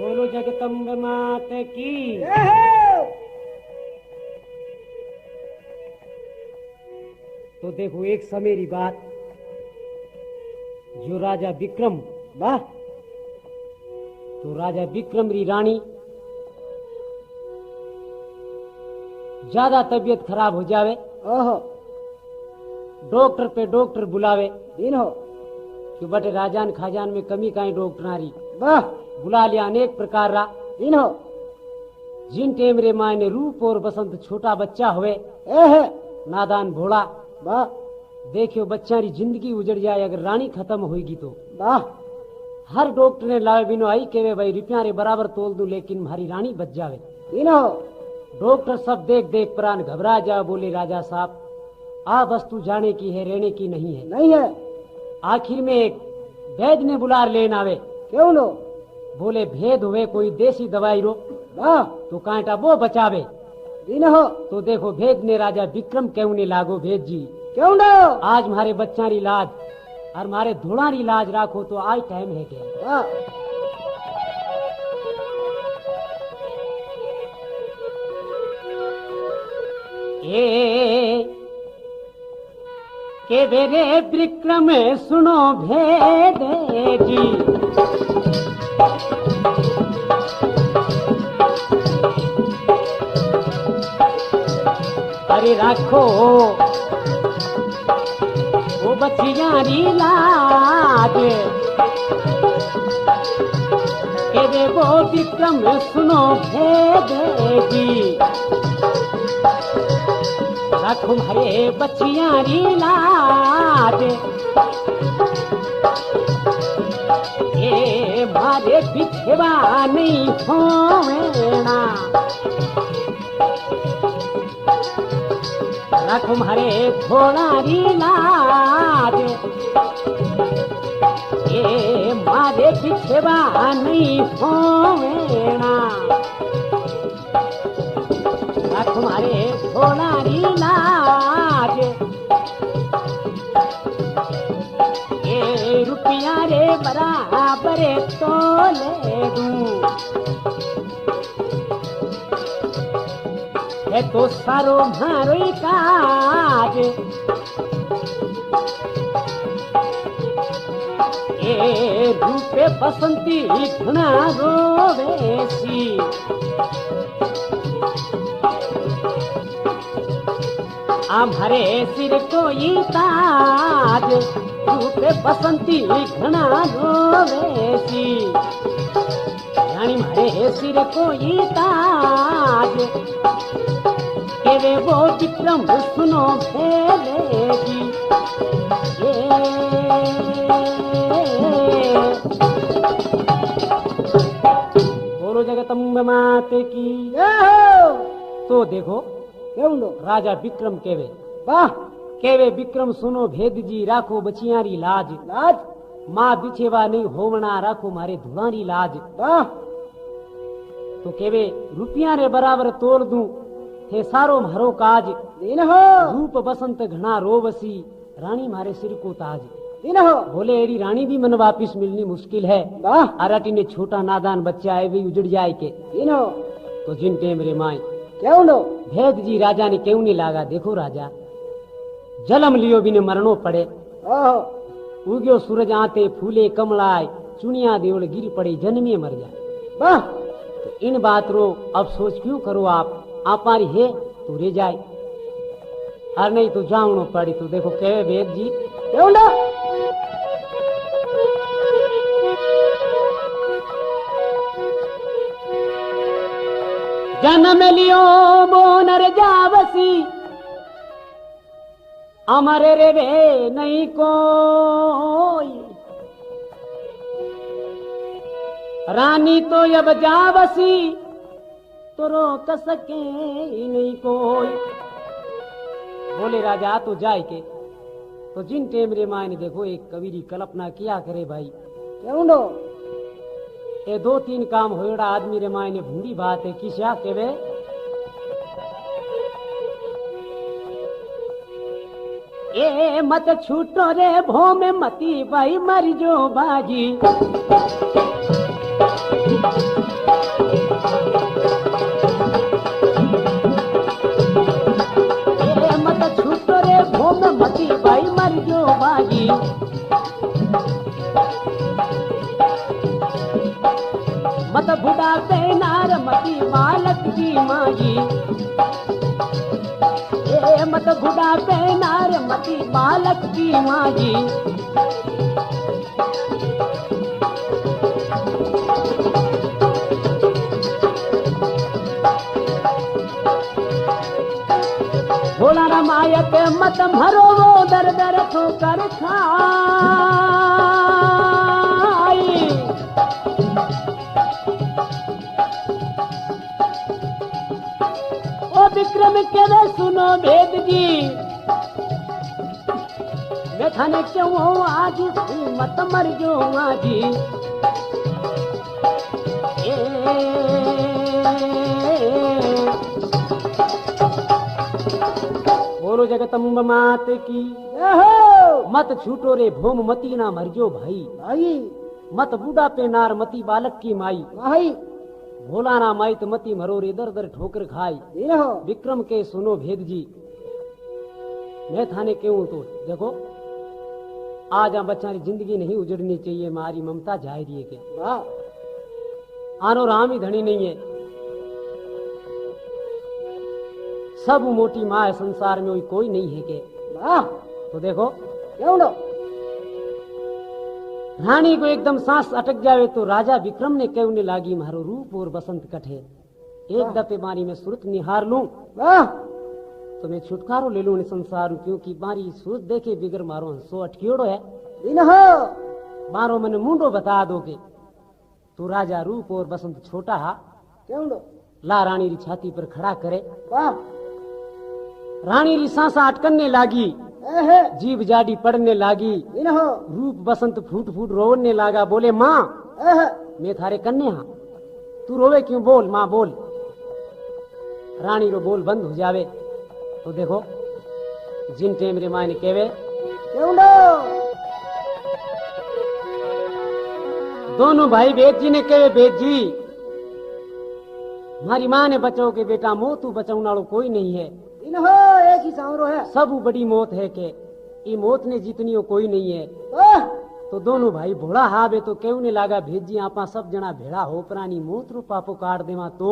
बोलो जगदम्ब मात की। तो देखो एक समय की बात, जो राजा विक्रम, वाह, तो राजा विक्रम री रानी ज्यादा तबीयत खराब हो जावे, डॉक्टर पे डॉक्टर बुलावे, दिन हो कि बटे राजान खाजान में कमी काई डॉक्टर आ रही, वाह, बुला लिया अनेक प्रकार रा, दिन हो जिन टेम रे मायने रूप और बसंत छोटा बच्चा हुए, नादान भोला, वाह, देखियो बच्चा री जिंदगी उजड़ जाए अगर रानी खत्म होगी तो, वाह, हर डॉक्टर ने लावे बिनो आई के भाई रुपया रे बराबर तोल दूं लेकिन हमारी रानी बच जावे, दिन हो डॉक्टर सब देख देख प्राण घबरा जा, बोले राजा साहब आ वस्तु जाने की है, रहने की नहीं है, नहीं है। आखिर में एक वैद्य ने बुला लेन आवे, क्यों लो, बोले भेद हुए कोई देसी दवाई रो, वाह, तो कांटा वो बचावे, दिन हो तो देखो भेद ने राजा विक्रम क्यों ने लागो, भेद जी क्यों ना आज मारे बच्चा री लाज और मारे धोड़ा री लाज राखो तो आज टाइम है क्या, के बेरे विक्रम सुनो भेद जी, अरे राखो वो बच्चियां री लाज, के दे वो विक्रम सुनो भेद जी, राखो हरे बच्चियां री लाज, ए मारे बिछवा नहीं होना, राखो हरे थोड़ा री लाज, ए मारे बिछवा नहीं होना, तुम्हारे थोड़ा री लाज, ए रुपया रे बराबर तो ले दूं, है तो सारो मारो काज, ए रूपे बसंती घना रोवेसी, हमारे सिर कोई ताज, रूपे बसंती घना रोवेसी, रानी मारे सिर कोई ताज, के वे वो विक्रम सुनो भेलेगी, बोलो जगदम्ब मात की। तो देखो क्यों लो राजा विक्रम केवे, वाह, केवे विक्रम सुनो भेद जी, राखो बचियारी लाज, लाज माँ बिछेवा नहीं होवना, राखो मारे धुआरी लाज, वाह, तो केवे रुपया रे बराबर तोड़ दूं, थे सारो मारो काज, दिन हो रूप बसंत घना रोवसी, रानी मारे सिर को ताज, दिन हो बोले एरी रानी भी मन वापिस मिलनी मुश्किल है, वाह, अराटी ने छोटा नादान बच्चा है भी उजड़ जाए के, दिन हो तो जिन टेम रे माई क्यों लो, भेद जी राजा ने क्यों नहीं लागा, देखो राजा जलम लियो भी ने मरणो पड़े, उग्यो सूरज आते फूले कमलाए, चुनिया देवल गिर पड़े जन्मिए मर जाए, वाह, तो इन बात रो अफसोस क्यों करो आप मारी है तो रे जाए, और नहीं तो जाऊनो पड़ी, तो देखो कहे भेद जी क्यों लो, जन्म लियो बोनर जावसी, अमर रे वे नहीं कोई, रानी तो अब जावसी तो रोक सके नहीं कोई, बोले राजा तो जाए के, तो जिन टेम रे माय ने देखो एक कबीरी कल्पना किया करे भाई, क्यों लो ये दो तीन काम होड़ा आदमी रे मायने भूरी बात है, किसा केवे ए मत छूटो रे भो में मती भाई मर जो बाजी, मत बुढ़ापे नार मती बालक की माई, ए मत बुढ़ापे नार मती बालक की माई। भोला रामायक मत मरो वो दर दर ठोकर खाई। ओ विक्रम के वे सुनो भेद जी, मैं थाने क्यों आज मत मर जो आजी। बोलो जगदम्ब मात की, मत छूटो रे भोम मती ना मरजो भाई, भाई मत बूढ़ा पे नार मती बालक की माई, भाई भोला ना माई तो मती मरो रे दर दर ठोकर खाई। विक्रम के सुनो भेद जी, मैं थाने क्यों तो देखो आज आ बच्चा की जिंदगी नहीं उजड़नी चाहिए, मारी ममता जाए रही है के आनो राम ही धनी नहीं है, सब मोटी माँ है संसार में कोई नहीं है के। तो देखो क्यों लो रानी को एकदम सांस अटक जावे तो राजा विक्रम ने कहने लागी मारो रूप और बसंत कठे, एक दफे मारी मैं सूरत निहार लूं तो मैं छुटकारो ले लूं संसार, क्योंकि मारी सूरत देखे बिगर मारो हंसो अटकियोड़ो है मारो मैंने मुंडो बता दोगे। तो राजा रूप और बसंत छोटा हा क्यों लो ला रानी री छाती पर खड़ा करे। रानी री सांसा अटकने लागी, जीभ जाडी पड़ने लागी, रूप बसंत फूट फूट रोने लागा। बोले माँ मैं थारे कन्ने हाँ, तू रोवे क्यों, बोल माँ बोल। रानी रो बोल बंद हो जावे तो देखो जिन टेम रे माँ ने केवे दोनों भाई बेद जी ने कहे बेद जी हमारी माँ ने बचाओ के बेटा मोह तू बचाने वालों कोई नहीं है, एक ही सांवरो है, सब बड़ी मौत है के ये मौत ने जीतनी हो कोई नहीं है। तो दोनों भाई भोला हावे तो क्यों ने लागा भेजी आपा सब जना भेड़ा हो प्राणी मौत रो पापो काट देवा। तो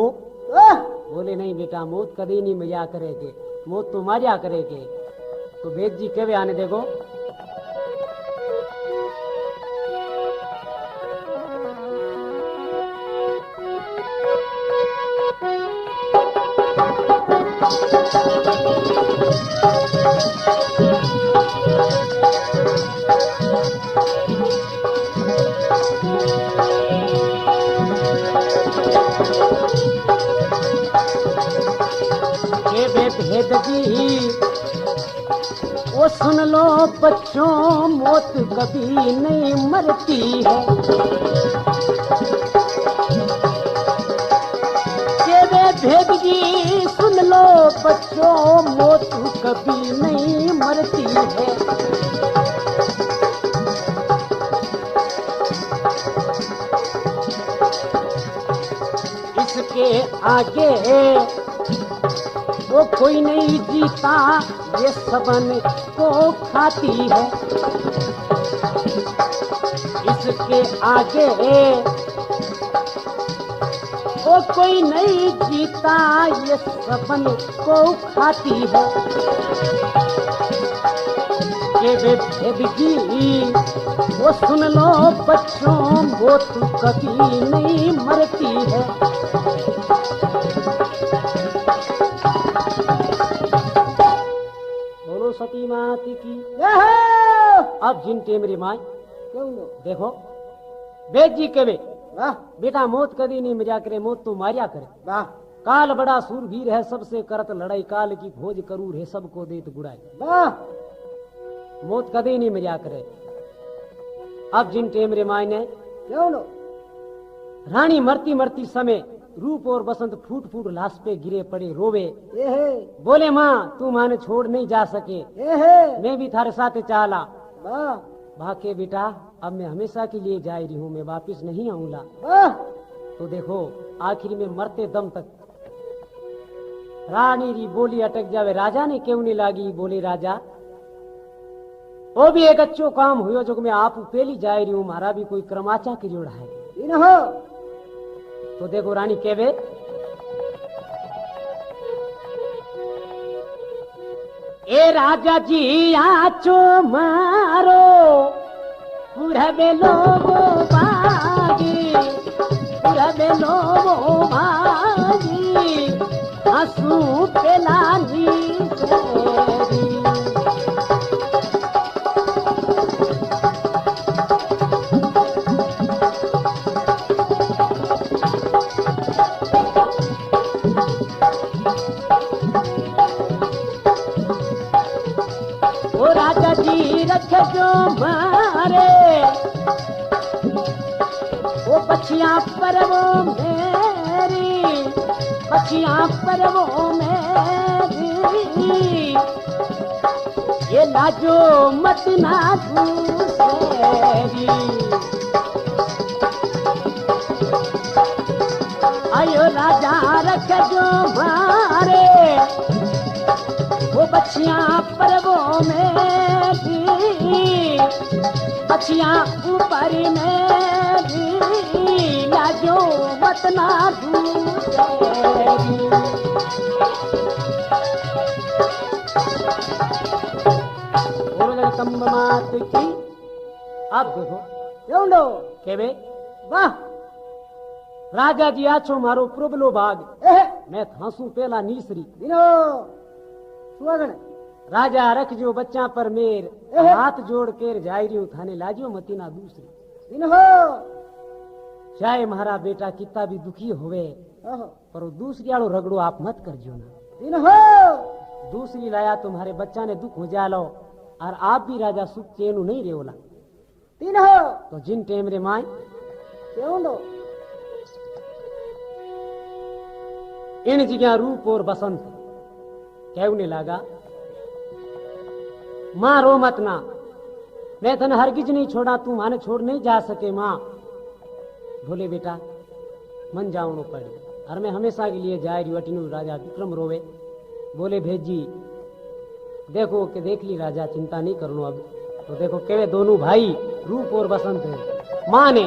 बोले नहीं बेटा मौत कभी नहीं मजा करेगे, मौत तो मारिया करेगे। तो भेद जी केवे आने देखो भेद जी वो सुन लो बच्चों मौत कभी नहीं मरती है, भेद जी सुन लो बच्चों मौत कभी नहीं मरती है। इसके आगे वो कोई नहीं जीता ये सबन को खाती है, इसके आगे वो कोई नहीं जीता ये सबन को खाती है। ये भेद जी वो सुन लो बच्चों मौत कभी नहीं मरती है। बोलो सती माती की। अब जिन टेमरी माई देखो बेद जी के बेटा मौत कभी नहीं मजा करे, मौत तो मारिया करे। काल बड़ा सूरवीर है सबसे करत लड़ाई, काल की खोज करूर है सबको देत गुड़ाई। मौत कभी नहीं मजा करे। अब जिन टेमरे माई ने रानी मरती मरती समय रूप और बसंत फूट फूट लाश पे गिरे पड़े रोवे। बोले माँ तू माने छोड़ नहीं जा सके, मैं भी थारे साथ चाला। बाके बेटा अब मैं हमेशा के लिए जा रही हूँ, मैं वापिस नहीं आऊंगा। तो देखो आखिर में मरते दम तक रानी री बोली अटक जावे। राजा ने क्यों नहीं लागी। बोले राजा वो भी एक अच्छो काम हुयो जो मैं आप पेली जा रही हूँ, मारा भी कोई क्रमाचा की जोड़ा है। तो देखो रानी केवे ए राजा जी आचो मारो पूरा बेलो बागी पूरा बेलो बागी आंसू पेलानी राजा जी रख जो मारे वो बच्चियां पर वो मेरी बच्चियां पर वो मेरी ये लाजो मत ना दूसरी आयो राजा रख जो मारे वो बच्चियां पर वो मेरी बच्चियां ऊपर मेरी लाजो मत ना दूसरी तंब मात की आप देखो एवंडो केवे वाह राजा जी आछो मारो प्रोबलो भाग मैं थांसू पेला नीसरी दिनो सुवागण राजा रखजो बच्चा पर मेर हाथ जोड़ कर जाई रही थाने लाजो मती ना दूसरी दिन हो चाहे मारा बेटा कितना भी दुखी होवे पर वो दूसरी आलो रगड़ो आप मत करजो ना दिन हो दूसरी लाया तुम्हारे बच्चा ने दुख हो जालो और आप भी राजा सुख चैन नहीं रेवला दिन हो तो जिन टेम रे माई क्यों लो इन जगह रूप और बसंत कहने लगा मां रो मत ना मैं तने हरगिज नहीं छोड़ा तू माने छोड़ नहीं जा सके मां बोले बेटा मन जावनो पड़े और मैं हमेशा के लिए जा रही अटिनु राजा विक्रम रोवे बोले भेजी देखो कि देख ली राजा चिंता नहीं करनो अब तो देखो केवे दोनों भाई रूप और बसंत है मां ने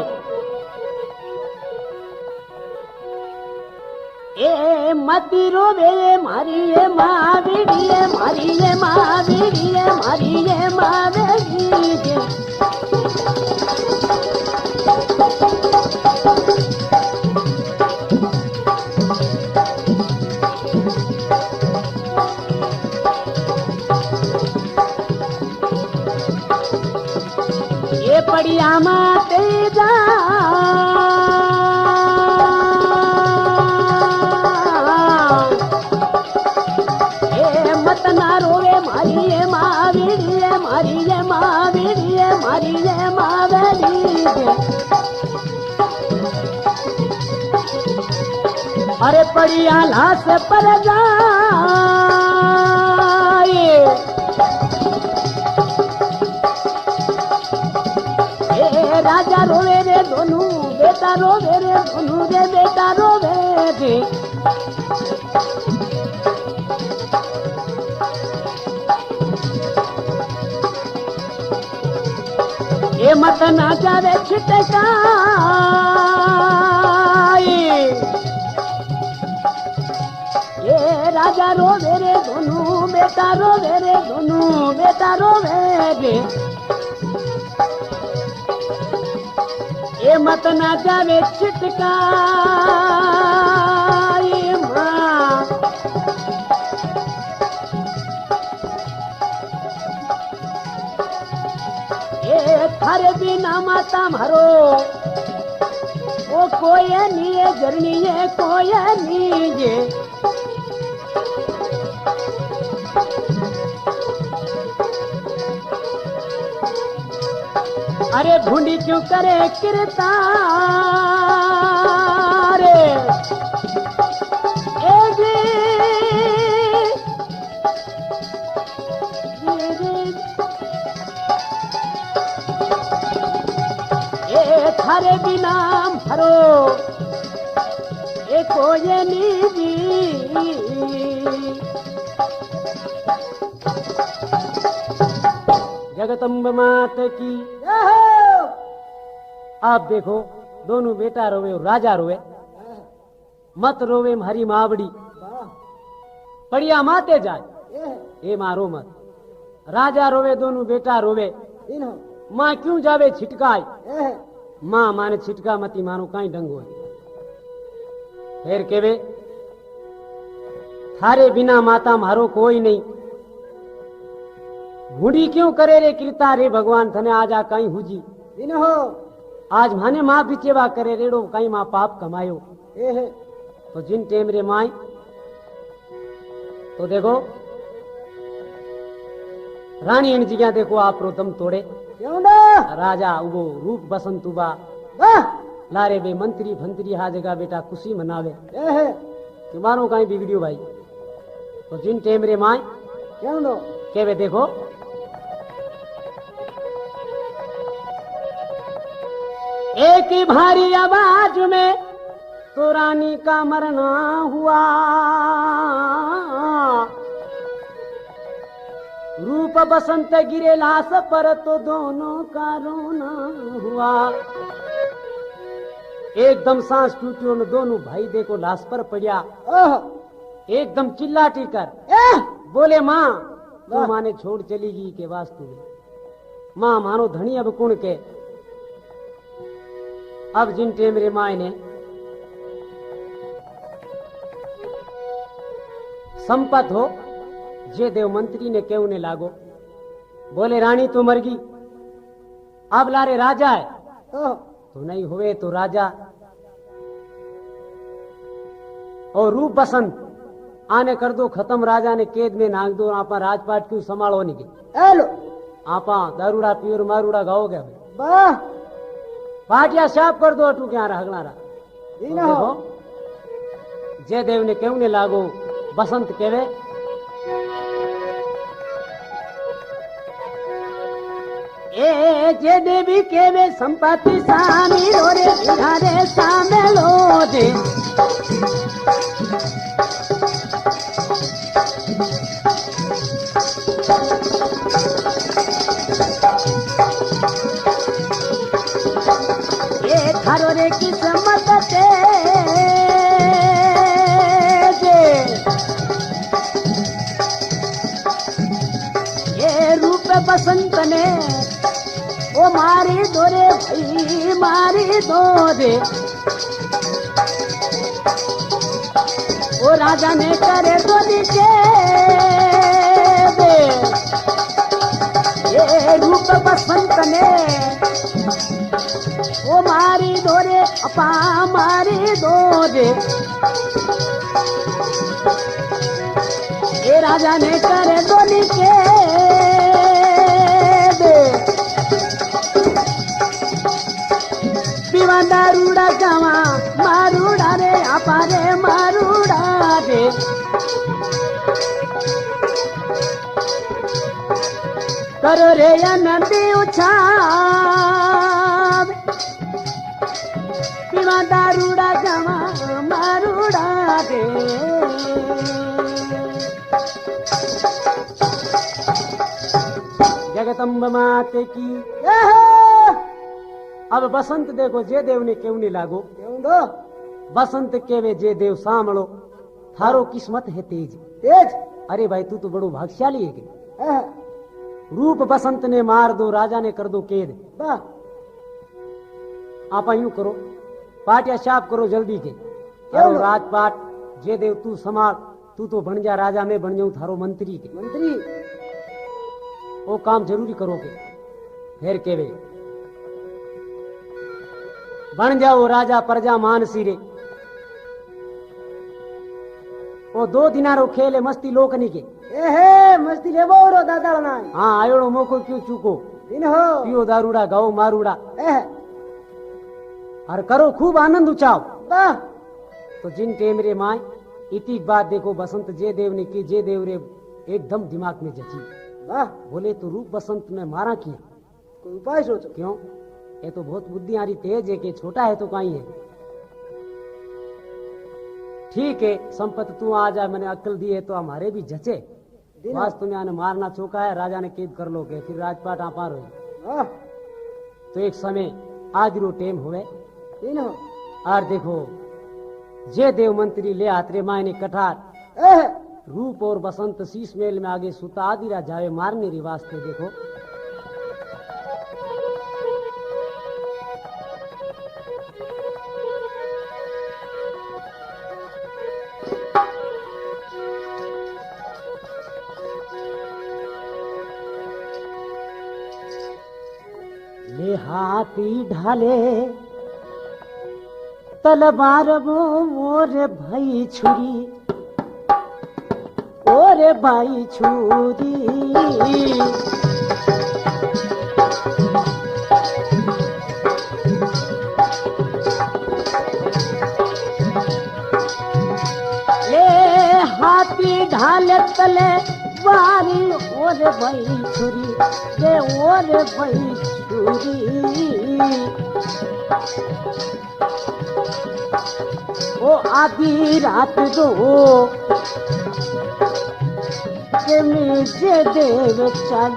ए मती रोवे मारी ये माँ बेड़िए मारी ये माँ बेड़िए मारी ये माँ बेड़िए ये पड़िया माँ तेजा अरे पड़िया लाश पर जाए राजा रोवे रे दोनों बेटा रोवे रे दोनों रे बेटा रोवे रे ये मत ना जावे छिटका राजा रोवे रे दोनों बेटा रोवे रे दोनों बेटा रोवे रे ये मत ना जावे छिटका मां ये थारे बिना माता मारो वो कोई नहीं है जरनी है कोई नहीं है अरे ढूंढी क्यों करे किरता रे ए थारे बिना भरो ए कोई नीदी जगदम्ब मात की आप देखो दोनों बेटा रोवे और राजा रोवे मत रोवे हरी मावड़ी पड़िया माते जाए ए मारो मत। राजा रोवे दोनों बेटा रोवे माँ क्यों जावे छिटकाई माँ माने छिटका मती मानो कहीं डंग हो फिर केवे थारे बिना माता मारो कोई नहीं भूडी क्यों करे रे कृता रे भगवान थने आजा कहीं हुजी हो आज माने माँ पीछेवा करे रेड़ो कहीं माँ पाप कमायो तो जिन टेम रे माई तो देखो रानी इन जगह देखो आप दम तोड़े राजा उबो रूप बसंत उबा लारे बे मंत्री भंत्री हा जगह बेटा खुशी मनावे तुम्हारो कहीं बिगड़ियो भाई तो जिन टेम रे माई केवे देखो एक ही भारी आवाज में तो रानी का मरना हुआ रूप बसंत गिरे लाश पर तो दोनों का रोना हुआ एकदम सांस टूटियो न दोनों भाई देखो लाश पर पड़ा एकदम चिल्लाटी कर बोले माँ तू माने छोड़ चली गई के वास्तु में माँ मानो धनी अब कुण के अब जिन टेम रे माए ने संपत हो जे देव मंत्री ने क्यों ने लागो बोले रानी तो मर गई अब लारे राजा है तो नहीं हुए तो राजा और रूप बसंत आने कर दो खत्म राजा ने कैद में नाग दो आपा राजपाट क्यों संभालो नहीं के आपा दारूड़ा पियोर मारूड़ा गाओगे भाई पाटिया साफ कर दो अटू क्या रगनारा देखो जय देव ने क्यों ने लागो बसंत केवे ए जय देवी केवे संपत्ति सामी रे धारे सामे लो दे थारो रे किस्मत ते ये रूप बसंत ने ओ मारी दो रे भाई मारी दो रे ओ राजा ने करे तो नीचे ये रूप बसंत ने ओ मारी दो रे अपा मारी दो रे ए राजा ने करे दो नीचे पीवा दारूड़ा गावा मारूड़ा रे अपा रे मारूड़ा रे करो रे नदी उछा दारूड़ा जमा मारूड़ा दे जगदम्ब माते की अब बसंत देखो जे देव ने क्यों नहीं लागो बसंत केवे जे देव सामलो थारो किस्मत है तेज तेज अरे भाई तू तो बड़ो भाग्यशाली है के रूप बसंत ने मार दो राजा ने कर दो कैद आप यूं करो पाटिया साफ करो जल्दी के करो राजपाट जे देव तू संभाल तू तो बन जा राजा में बन जाऊं थारो मंत्री के मंत्री वो काम जरूरी करोगे फिर केवे बन जाओ राजा प्रजा मानसी रे वो 2 दिनारो खेले मस्ती लोकनी के मस्ती ले बोरो दादा ना हाँ आयोड़ो मोको क्यों चूको पियो दारूड़ा गाओ मारूड़ा और करो खूब आनंद उचाओ तो जिन टेम रे माए इतनी बात देखो बसंत जे देव ने की जे देव रे एकदम दिमाग में जची बोले तो रूप बसंत में मारा किया कोई उपाय सोचो क्यों ये तो बहुत बुद्धियारी तेज है कि छोटा है तो कहीं है ठीक है संपत तू आ जा मैंने अक्ल दी है तो हमारे भी जचे वास्तव में आने मारना चौका है राजा ने कैद कर लोगे फिर राजपाट आप पार हो तो एक समय आज रो टेम हुए और देखो जे देव मंत्री ले आतरे मायने कठार रूप और बसंत शीश मेल में आगे सुता आदि जावे मारने री वास्ते देखो ले हाथी ढाले तलवार वो मोरे भाई छुरी ओरे भाई छुरी ले हाथी ढाले तले वारी ओरे भाई छुरी ले ओरे भाई छुरी ओ आधी रात दो के मुझे देव चल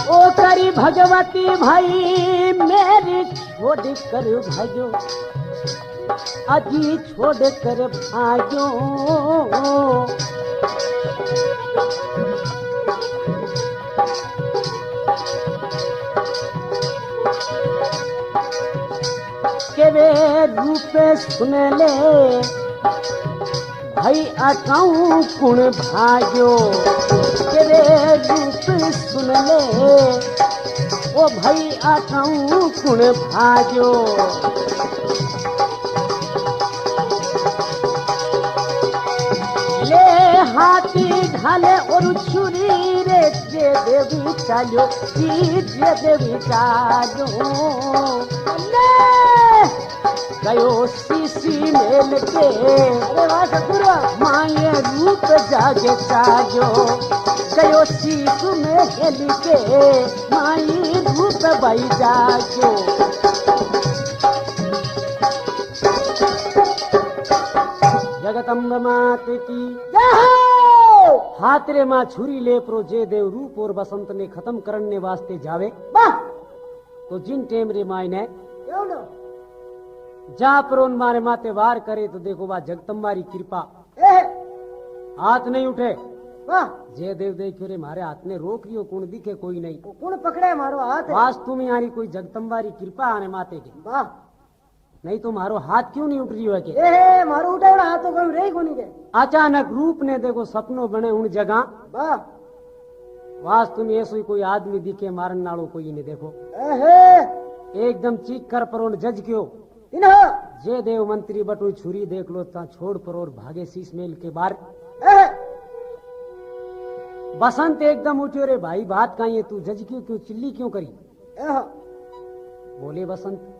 ओ करी भगवती भाई मेरी छोड़ कर भाजो अजी छोड़ कर भाजो के वे रूप सुन ले भाई अटाऊ कुण भाजो के वे रूप सुन ले ओ भाई अटाऊ कुण भाजो ले हाथी ढाले और छुरी रे जे देवी चालो जे देवी चालो गयो सीसी मेल के अरे वाह सतगुरु माये रूप जागे चाजो गयो शीश में हेल के माई रूप बाई जागो जगदम्ब मात की हाथरे माँ छुरी ले प्रो जे देव रूप और बसंत ने खत्म करने वास्ते जावे तो जिन टेम रे माई ने जा पर उन मारे माते वार करे तो देखो बा जगदम्बारी कृपा हाथ नहीं उठे जे देव देखो रे मारे हाथ ने रोक लियो कौन दिखे कोई नहीं कौन पकड़े मारो हाथ वास्तु में यानी कोई जगदम्बारी कृपा आने माते की नहीं तो मारो हाथ क्यों नहीं उठ रही है के मारो उठा हाथ तो कोई रही कोनी के अचानक रूप ने देखो सपनों बने उन जगह वास्तु में ऐसो कोई आदमी दिखे मारन नालो कोई नहीं देखो एकदम चीख कर पर जज क्यों जे देव मंत्री बटू छुरी देख लो ता छोड़ पर और भागे शीश मेल के बाहर बसंत एकदम उठ्यो रे भाई बात कहीं है तू जज क्यों चिल्ली क्यों करी बोले बसंत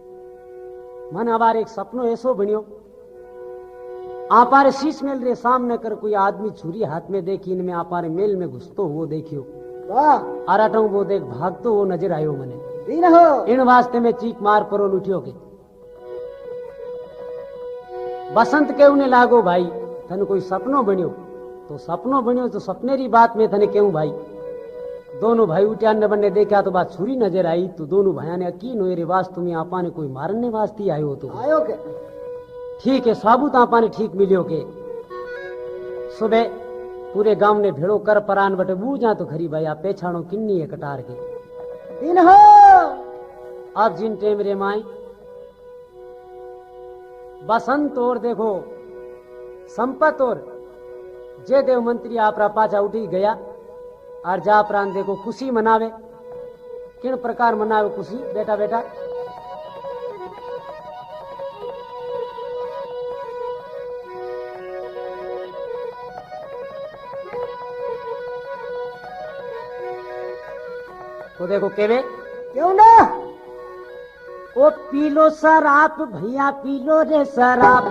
मन हमार एक सपनो ऐसो बनियो आपारे शीश मेल रे सामने कर कोई आदमी छुरी हाथ में देखी इनमें आपारे मेल में घुसतो हुआ देखियो आराटो वो देख भागतो वो नजर आयो मने इन वास्ते में चीख मार पर उठियो के बसंत के उन्हें लागो भाई थने कोई सपनो बनियो तो सपने री बात में थने क्यों भाई दोनों भाई उठाने बनने देखा तो बात छुरी नजर आई तो दोनों भाइयों ने यकीन हुए रे वास्तु में आपा ने कोई मारने वास्ते आयो तो आयो के ठीक है साबुत आपा ने ठीक मिलियो के सुबह पूरे गांव ने भेड़ो कर परान बटे बूझा तो खरी भाई आप पेछाणो किन्नी है कटार के दिन हो अब जिन टेम रे माई बसंत और देखो संपत और जय देव मंत्री आपरा पाचा उठी गया और जा प्राण देखो खुशी मनावे किन प्रकार मनावे खुशी बेटा बेटा तो देखो केवे क्यों ना ओ पीलो शराब भैया पीलो रे शराब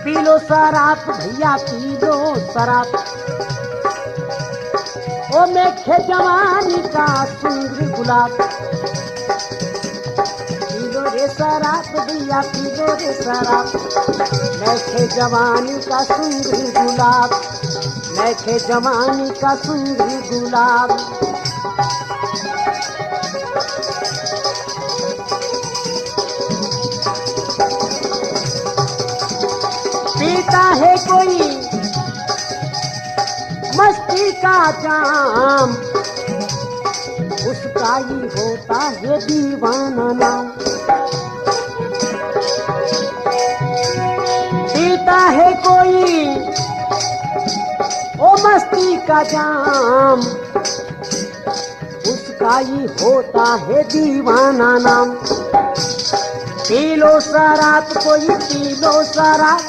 पीलो शराब भैया पीलो शराब ओ मैं खे जवानी का सुंदर गुलाब शराब भैया पी लो रे शराब। मैं थे जवानी का सुंदरी गुलाब, मैं थे जवानी का सुंदरी गुलाब। पीता है कोई मस्ती का जाम, उसका ही होता है दीवाना नाम। पीता है कोई ओ मस्ती का जाम, उसका ही होता है दीवाना नाम। पी लो शराब कोई पी लो शराब,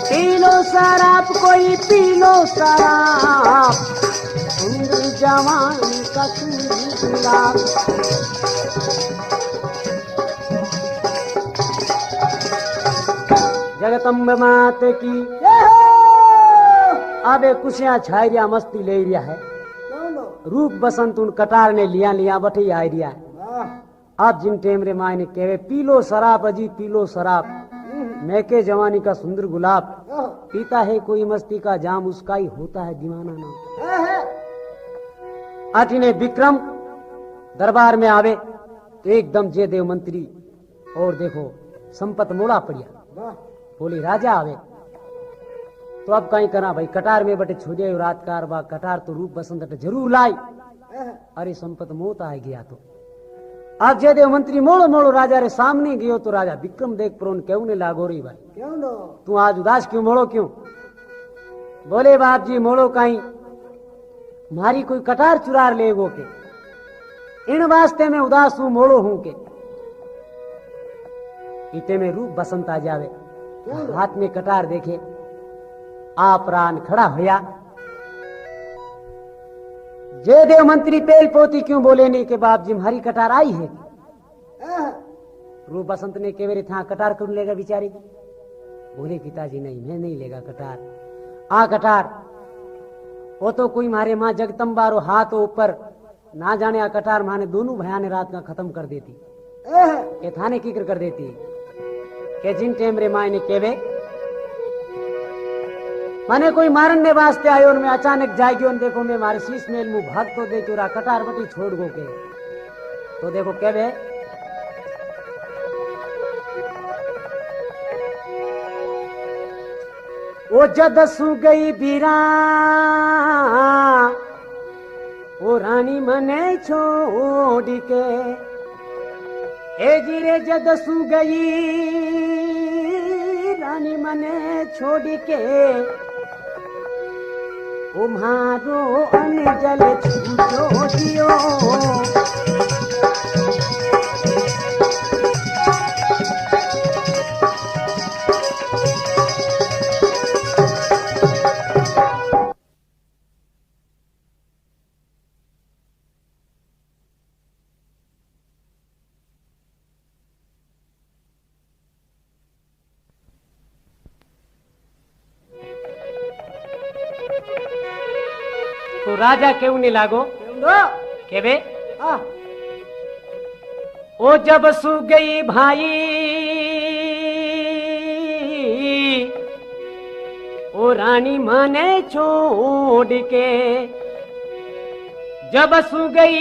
पी लो शराब कोई पी लो शराब, सुंदर जवानी का सुंदर गुलाब। जगदम्ब मात की आबे कुशियां छाई रिया मस्ती ले रिया है। रूप बसंत उन कटार ने लिया लिया बठी आई रिया है। अब जिन टेम रे मायने कहे पी लो शराब अजी पी लो शराब, मैके जवानी का सुंदर गुलाब। पीता है कोई मस्ती का जाम, उसका ही होता है दीवाना नाम। आठी ने विक्रम दरबार में आवे तो एकदम जय देव मंत्री और देखो संपत मोड़ा पड़िया। बोली राजा आवे तो अब कहीं करा भाई, कटार में बटे छोड़े रात कार बा कटार तो रूप बसंत जरूर लाई। अरे संपत मोत आ गया तो अब जयदेव मंत्री मोड़ो मोड़ो राजा रे सामने गयो तो राजा विक्रम देख प्रोन क्यों ने लागो रही भाई, क्यों लो तू आज उदास क्यों मोड़ो क्यों? बोले बाप जी मोड़ो कहीं मारी कोई कटार चुरार ले गो के, इन वास्ते में उदास हूं मोड़ो हूं के। इते में रूप बसंत आ जावे, हाथ में कटार देखे आ प्राण खड़ा होया। जयदेव मंत्री पेल पोती क्यों बोले नहीं के बाप जी हमारी कटार आई है। रूप बसंत ने केवरे था कटार कौन लेगा बिचारी की? बोले पिताजी नहीं मैं नहीं लेगा कटार। आ कटार वो तो कोई मारे माँ जगदम्बारो हाथ ऊपर ना जाने आ कटार माने दोनों भया ने रात का खत्म कर देती के थाने की कर देती के जिन टेम रे माँ ने केवे माने कोई मारन ने वास्ते आयो और मैं अचानक जागियो और देखो मैं मारे शीश मेल मुंह भाग तो दे चुरा कटार बटी छोड़ गो के तो देखो केवे ओ जद सु गई बीरा ओ रानी मने छोड़ के ए जीरे जद सु गई रानी मने छोड़ के तुम्हारो अनजल छूटो दियो तो राजा क्यों नहीं लागो के बे ओ जब सु गई भाई ओ रानी माने छोड़ के जब सु गई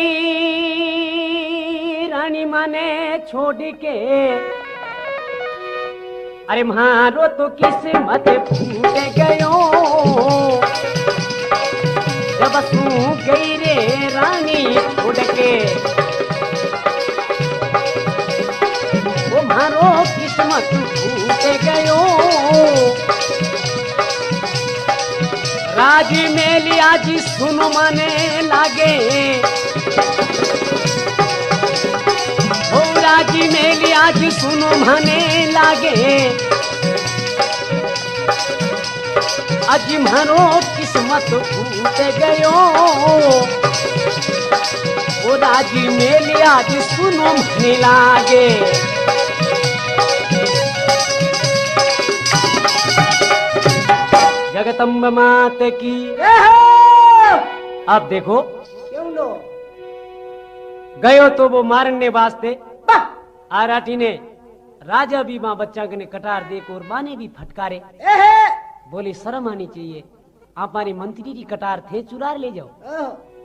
रानी माने छोड़ के अरे मारो तो किस्मत फूट गयो जब सू गई रे रानी उड़ के वो मारो किस्मत फूट गयो राज में लिया जी सुनो माने लागे ओ राज में लिया जी सुनो माने लागे आज मारो किस्मत फूट गयो ओ राजी में लिया जी सुनो मने लागे जगदम्ब मात की। अब देखो क्यों लो गयो तो वो मारने वास्ते आराटी ने राजा भी माँ बच्चा ने कटार देख और माँ ने भी फटकारे। बोली शर्म आनी चाहिए, आप हमारी मंत्री की कटार थे, चुरार ले जाओ,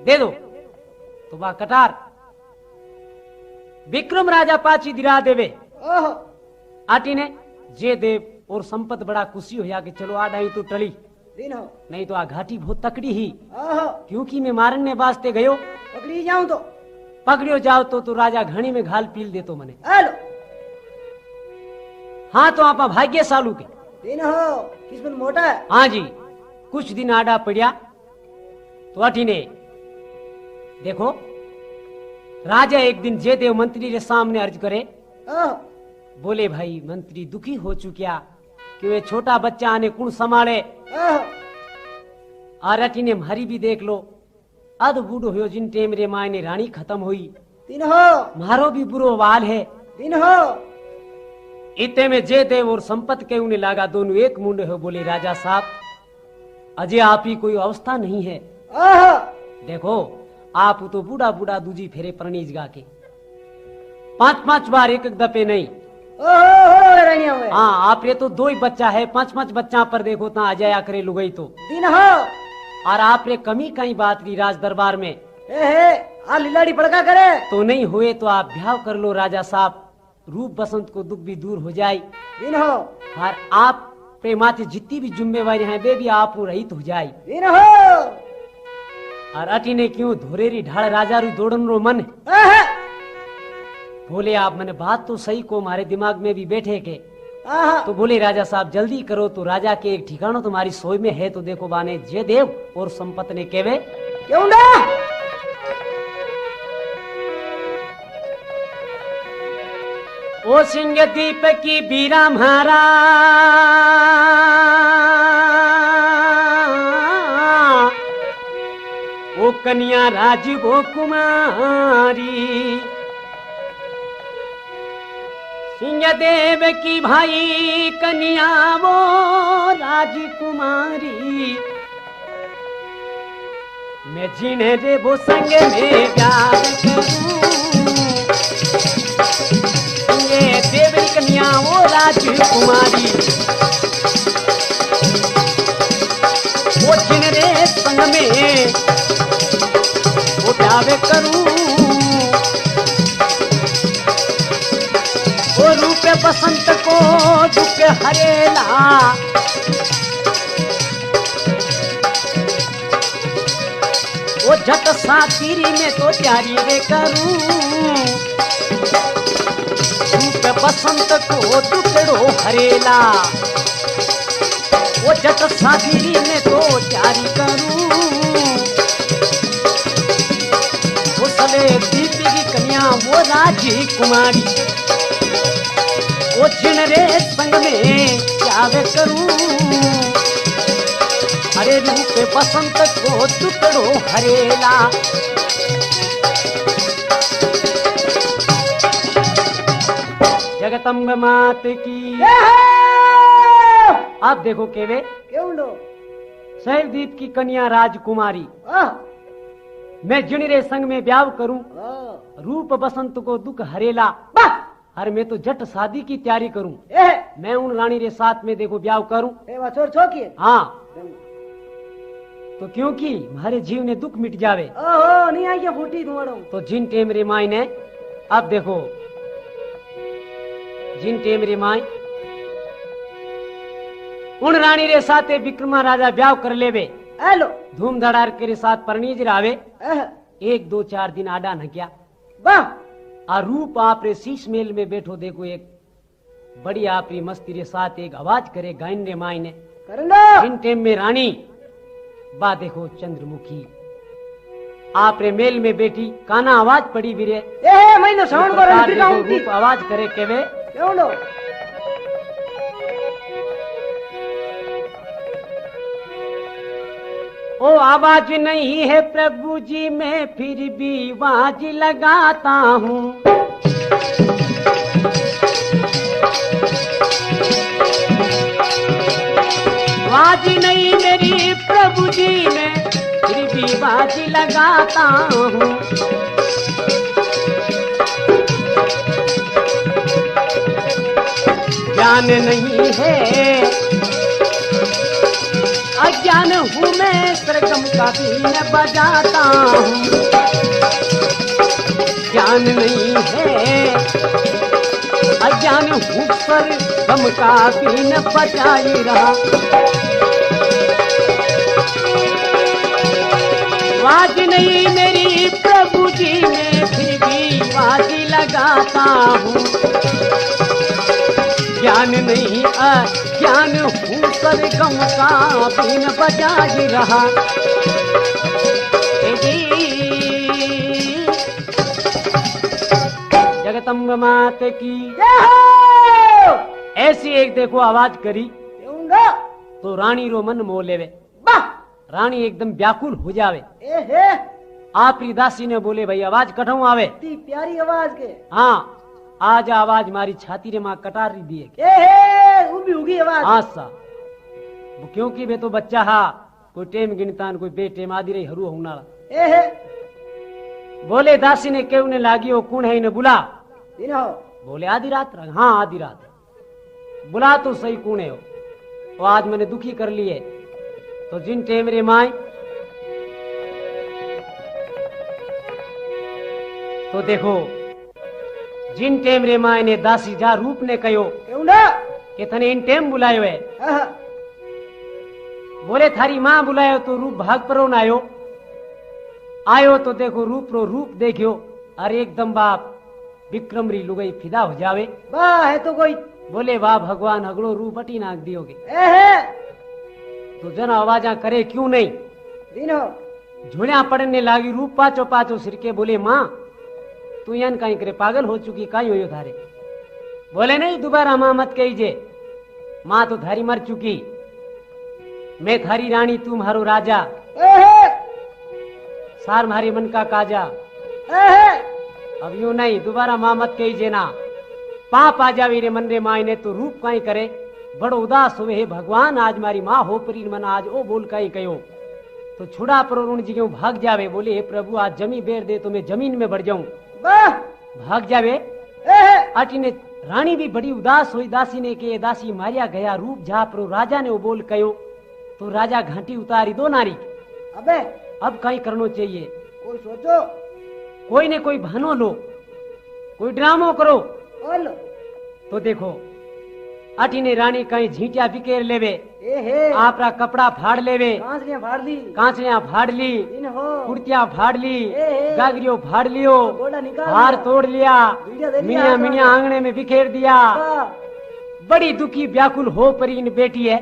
दे दो। तो वह कटार विक्रम राजा पाची दिरा देवे आटी ने जे देव और संपत बड़ा खुशी होया कि चलो आडाई तो टली, नहीं तो आ घाटी बहुत तकड़ी ही, क्योंकि मैं मारने वास्ते गयो, पकड़ी जाऊं तो पकड़ियो जाओ तो राजा घणी में घाल पील दे तो मने। हाँ तो आपा भाग्यशालू के दिन हो किस्मत मोटा है। हाँ जी, कुछ दिन आडा पड़िया तो अठी ने देखो राजा एक दिन जयदेव मंत्री के सामने अर्ज करे, बोले भाई मंत्री दुखी हो चुकिया कि वे छोटा बच्चा आने कौन संभाले, आरटी ने मारी भी देख लो, अध बूढ़ो हो जिन टेम रे मायने रानी खत्म हुई, दिन हो मारो भी बुरो वाल है। दिन हो इतने में जयदेव और संपत के उन्हें लागा दोनों एक मुंडे हो। बोले राजा साहब अजय आप ही कोई अवस्था नहीं है, देखो आप तो बूढ़ा बूढ़ा दूजी फेरे प्रणीज गा के 5-5 बार एक दफे नहीं। हाँ आप रे तो 2 ही बच्चा है, 5-5 बच्चा पर देखो ता आ जाया करे लुगई तो दिन हो। और आप रे कमी कई बात की राज दरबार में लिलाड़ी पड़का करे तो नहीं हुए तो आप ब्याह कर लो राजा साहब, रूप बसंत को दुख भी दूर हो जाए। दिन हो और आप पे माथे जितनी भी जिम्मेवारी है वे भी आप रहित हो जाए। दिन हो और अटी ने क्यों धोरेरी ढाल राजा रू दौड़न रो मन। बोले आप मैंने बात तो सही को हमारे दिमाग में भी बैठे के, तो बोले राजा साहब जल्दी करो। तो राजा के एक ठिकाना तुम्हारी सोई में है, तो देखो बाने जयदेव और संपत ने केवे क्यों ना ओ सिंह दीप की बीरा म्हारा ओ कन्या राज वो कुमारी, सिंह देव की भाई कन्या वो राजकुमारी, मैं जिन्हें रे वो संग में प्यार करूं, ये देवरी कन्या वो राजकुमारी, वो जिन्हें संग में वो प्यार करूं, वो रूप बसंत को दुख हरेला, वो झट सातीरी में तो प्यारी रे करूं, रूप बसंत को दुखड़ो हरेला, वो झट सातीरी में तो प्यारी करूं, वो सले दीपी की कन्या वो राजकुमारी, वो जिनरे संग में प्यार करूं, हरे रूप बसंत को टुकड़ो हरेला। जगदम्ब मात की। आप देखो केवे क्यों लो शैलदीप की कन्या राजकुमारी, मैं जिनरे संग में ब्याह करूं, रूप बसंत को दुख हरेला, अरे मैं तो झट शादी की तैयारी करूं, मैं उन रानी रे साथ में देखो ब्याह करूं। हाँ तो क्योंकि हमारे जीव ने दुख मिट जावे। ओहो नहीं आई फूटी धुआड़ो। तो जिन टेम रे माई ने अब देखो जिन टेम रे माई उन रानी रे साथे विक्रमा राजा ब्याह कर लेवे, हेलो धूम धड़ार के रे साथ परनीज रावे, 1-2-4 दिन आडा न क्या वाह। आ रूप आप रे शीश मेल में बैठो देखो एक बड़ी आप री मस्ती रे साथ एक आवाज करे गायन रे माई ने जिन टेम में रानी बा देखो चंद्रमुखी आप रे मेल में बेटी काना आवाज पड़ी भी रे महीनो साउंड पर रूप आवाज करे केवे क्यों लो ओ आवाज नहीं है प्रभु जी मैं फिर भी आवाज लगाता हूँ, आवाज नहीं मेरी प्रभु जी मैं फिर भी आवाज लगाता हूँ, ज्ञान नहीं है, अज्ञान हूँ मैं, सरगम का बीन बजाता हूँ। ज्ञान नहीं है, अज्ञान हूँ, सरगम का बीन बजाई रहा। वाज नहीं मेरी प्रभु जी में, फिर भी वाज लगाता हूँ। ज्ञान नहीं अज्ञान हूँ, सरगम का बीन बजाई रहा। जगदम्ब मात की ऐसी एक देखो आवाज करी तो रानी रो मन मोह लेवे। रानी एकदम व्याकुल हो जावे। आप दासी ने बोले भाई आवाज कठों आवे, प्यारी आवाज के। हाँ आज आवाज मारी छाती रे माँ कटार दी है, उभी होगी आवाज। हाँ सा क्योंकि वे तो बच्चा हा, कोई टेम गिनतान कोई बेटेम आदि रही हरू हुनाला। बोले दासी ने केव ने लागी हो कौन है इन्हें बुला। बोले आधी रात। हाँ आधी रात बुला तो सही कौन है हो, तो आज मैंने दुखी कर लिए। तो जिन टेम रे माए तो देखो जिन टेम रे माए ने दासी जा रूप ने कहो कि तने इन टेम बुलायो है। बोले थारी माँ बुलायो तो रूप भाग परो न आयो। आयो तो देखो रूप रो रूप देखियो, अरे एकदम बाप विक्रम री लुगाई फिदा हो जावे। वाह है तो कोई। बोले वाह भगवान अगलो रूप अटी नाक दियोगे। तो जन आवाजा करे क्यों नहीं। झुलिया पड़ने लागी रूप पाचो पाचो सिरके। बोले माँ तू यन कहीं करे पागल हो चुकी, कहीं हो थारे। बोले नहीं दोबारा माँ मत कहीजे, माँ तो थारी मर चुकी, मैं थारी रानी तू मारो राजा, सार मारे मन का काजा। अब यूं नहीं दोबारा माँ मत कहीजे ना, पाप आ जावे रे मन रे माई ने तो रूप कहीं करे बड़ो उदास हुए। हे भगवान आज मारी माँ हो परी मन आज ओ बोल कहीं कहो तो छुड़ा परो ऋण जी भाग जावे। बोले हे प्रभु आज जमी बेर दे तो मैं जमीन में बढ़ जाऊं। भाग जावे। अटी ने रानी भी बड़ी उदास हुई। दासी ने के दासी मारिया गया रूप झापरो। राजा ने वो बोल कहो तो राजा घाटी उतारी दो नारी। अबे अब कहीं करना चाहिए, कोई सोचो, कोई ने कोई बहानो लो, कोई ड्रामो करो। बोलो तो देखो अटी ने रानी कहीं झींटिया बिकेर लेवे, आपरा कपड़ा फाड़ लेवे, कांचलियां फाड़ ली, कुर्तियां फाड़ ली, गागरियो फाड़ लियो, हार तोड़ लिया, मिनिया मिनिया आंगने में बिखेर दिया। बड़ी दुखी व्याकुल हो परी इन बेटी है।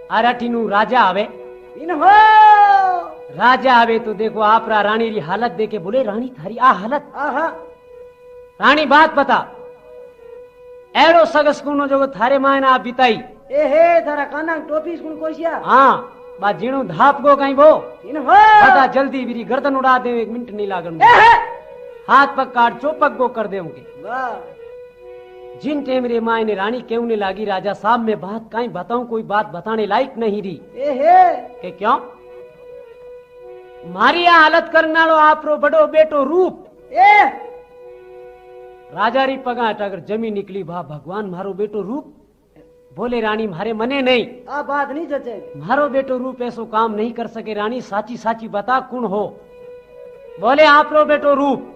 और अटी नु राजा आवे। राजा आवे तो देखो आपरा रानी री हालत देखे। बोले रानी थारी आ हालत। रानी बात बता, एड़ो सगस कुनो जो थारे मायने आप बिताई। थारा काना टोपी स्कूल कोशिया। हाँ बा जीणो धाप गो कहीं वो बता जल्दी मेरी गर्दन उड़ा दे, 1 मिनट नहीं लागन। हाथ पग काट चौपक गो कर दे उनके। जिन टेम रे माय ने रानी क्यों ने लागी राजा साहब में बात कहीं बताऊं, कोई बात बताने लायक नहीं रही। के क्यों मारी आ हालत करना लो आपरो बड़ो बेटो रूप। राजा री पगाट अगर जमी निकली भा भगवान मारो बेटो रूप। बोले रानी मारे मने नहीं, आ बात नहीं जचेगी। मारो बेटो रूप ऐसो काम नहीं कर सके। रानी साची साची बता कौन हो। बोले आप रो बेटो रूप।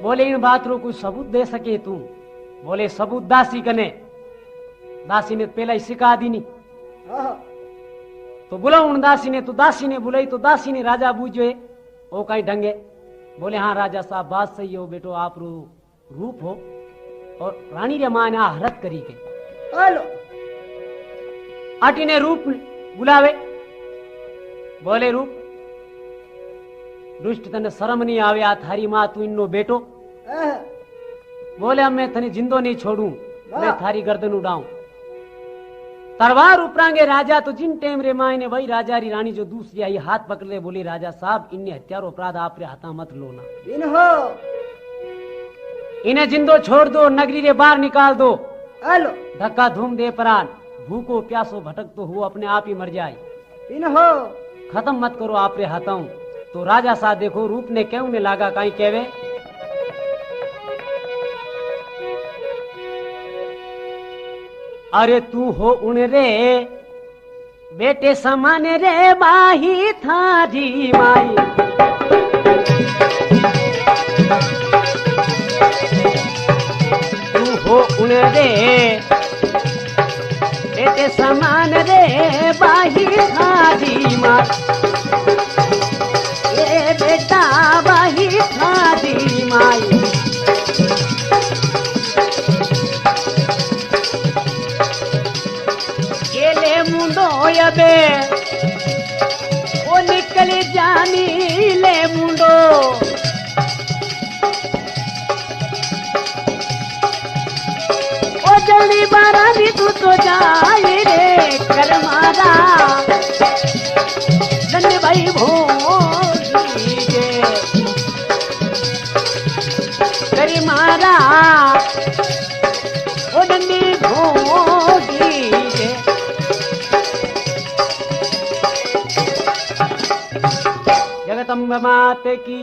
बोले इन बात रो कोई सबूत दे सके तू। बोले सबूत दासी कने। दासी ने पहला ही सिखा दी नहीं तो बुलाऊ दासी ने। तो दासी ने बुलाई तो दासी ने राजा बूझे वो कहीं ढंगे। बोले हाँ राजा साहब बात सही हो बेटो आप रूप हो। और रानी रे मां ने हरत करी के हेलो आटी ने रूप बुलावे। बोले रूप दुष्ट तने शर्म नहीं आवे आ थारी मां तू इन्नो बेटो। बोले अब मैं तने जिंदो नहीं छोड़ू, मैं थारी गर्दन उड़ाऊं। तलवार उपरांगे राजा तो जिन टेम रे माय ने वही राजा री रानी जो दूसरी आई हाथ पकड़ ले। बोली राजा साहब इन्हें हत्यारो अपराध आप रे हाथा मत लोना, इन्हें जिंदो छोड़ दो, नगरी रे बाहर निकाल दो। हेलो धक्का धूम दे प्राण, भूखो प्यासो भटक तो हो अपने आप ही मर जाए। खत्म मत करो आप रे हाथों। तो राजा साहब देखो रूप ने क्यों ने लागा कहीं कहवे अरे तू हो उन रे बेटे समान रे माही थारी माई। तू हो उन रे बेटे समान रे माही थारी माई। ये बेटा माही थारी माई। मुंडो यबे ओ निकल जानी ले मुंडो। ओ जल्दी बारा भी तू तो जाए रे कर मारा नन्हे भाई भोगी के करी मारा ओ नन्हे भोगी के। जगदम्बा माते की